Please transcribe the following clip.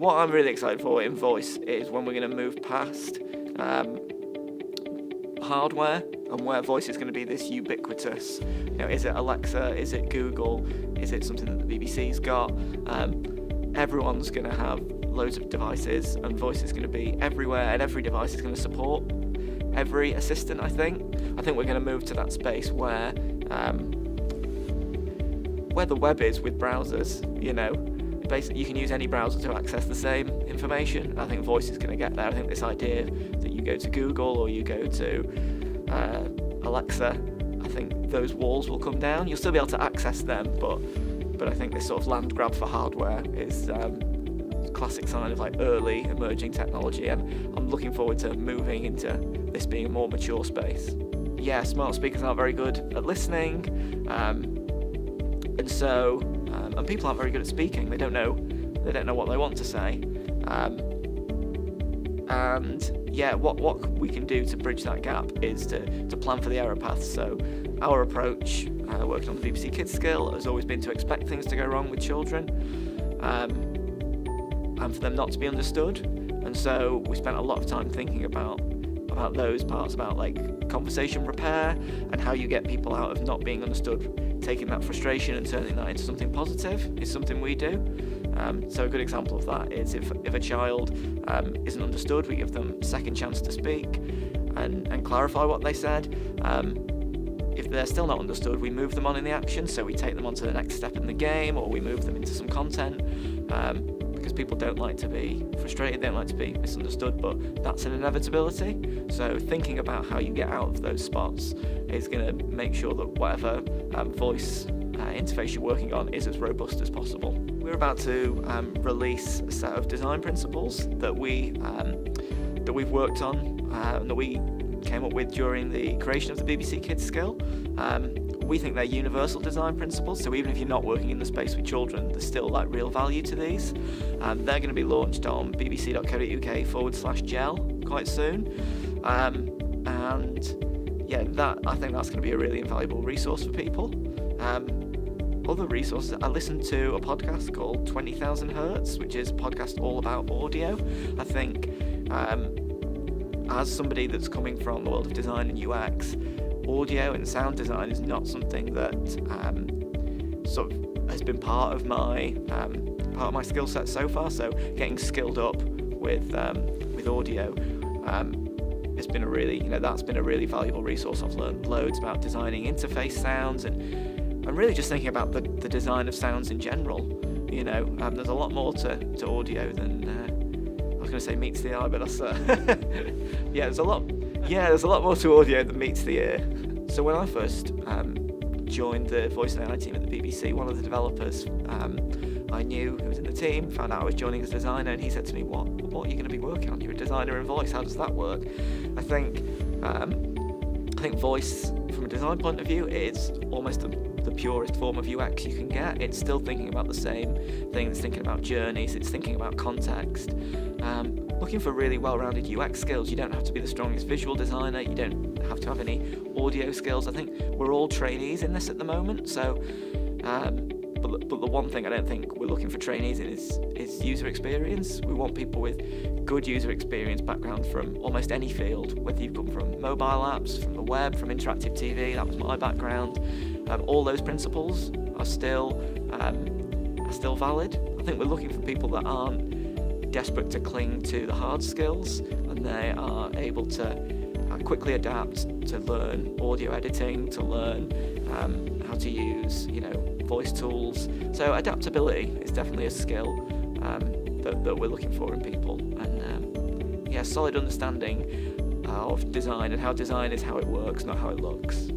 what I'm really excited for in voice is when we're going to move past hardware and where voice is going to be this ubiquitous. Is it Alexa? Is it Google? Is it something that the BBC's got? Everyone's going to have loads of devices, and voice is going to be everywhere, and every device is going to support every assistant. I think we're going to move to that space where the web is with browsers. Basically you can use any browser to access the same information. I think voice is going to get there. I think this idea that you go to Google or you go to Alexa, I think those walls will come down. You'll still be able to access them, but I think this sort of land grab for hardware is a classic sign of like early emerging technology, and I'm looking forward to moving into this being a more mature space. Yeah, smart speakers aren't very good at listening, and so and people aren't very good at speaking. They don't know what they want to say, and yeah, what we can do to bridge that gap is to plan for the error paths. So our approach, working on the BBC Kids skill, has always been to expect things to go wrong with children, and for them not to be understood. And so we spent a lot of time thinking about those parts, about like conversation repair and how you get people out of not being understood, taking that frustration and turning that into something positive is something we do. So a good example of that is if a child isn't understood, we give them a second chance to speak and clarify what they said. If they're still not understood, we move them on in the action, so we take them on to the next step in the game, or we move them into some content, because people don't like to be frustrated, they don't like to be misunderstood, but that's an inevitability. So thinking about how you get out of those spots is going to make sure that whatever voice interface you're working on is as robust as possible. We're about to release a set of design principles that we've worked on and that we came up with during the creation of the BBC Kids skill. We think they're universal design principles, so even if you're not working in the space with children, there's still like real value to these. They're going to be launched on bbc.co.uk/gel quite soon, and yeah, I think that's going to be a really invaluable resource for people. Other resources, I listened to a podcast called 20,000 Hertz, which is a podcast all about audio. I think as somebody that's coming from the world of design and UX, audio and sound design is not something that sort of has been part of my skill set so far. So getting skilled up with audio has been that's been a really valuable resource. I've learned loads about designing interface sounds and really just thinking about the design of sounds in general. There's a lot more to audio than I was going to say meets the eye, but that's there's a lot more to audio than meets the ear. So when I first joined the voice and AI team at the BBC, one of the developers I knew who was in the team found out I was joining as a designer, and he said to me, what are you going to be working on? You're a designer in voice, how does that work? I think voice from a design point of view is almost the purest form of UX you can get. It's still thinking about the same thing, it's thinking about journeys, it's thinking about context. Looking for really well-rounded UX skills. You don't have to be the strongest visual designer, you don't have to have any audio skills. I think we're all trainees in this at the moment, so but the one thing I don't think we're looking for trainees in is user experience. We want people with good user experience background from almost any field, whether you've come from mobile apps, from the web, from interactive TV. That was my background. All those principles are still valid. I think we're looking for people that aren't desperate to cling to the hard skills, and they are able to quickly adapt, to learn audio editing, to learn how to use voice tools. So adaptability is definitely a skill that we're looking for in people, and solid understanding of design and how design is how it works, not how it looks.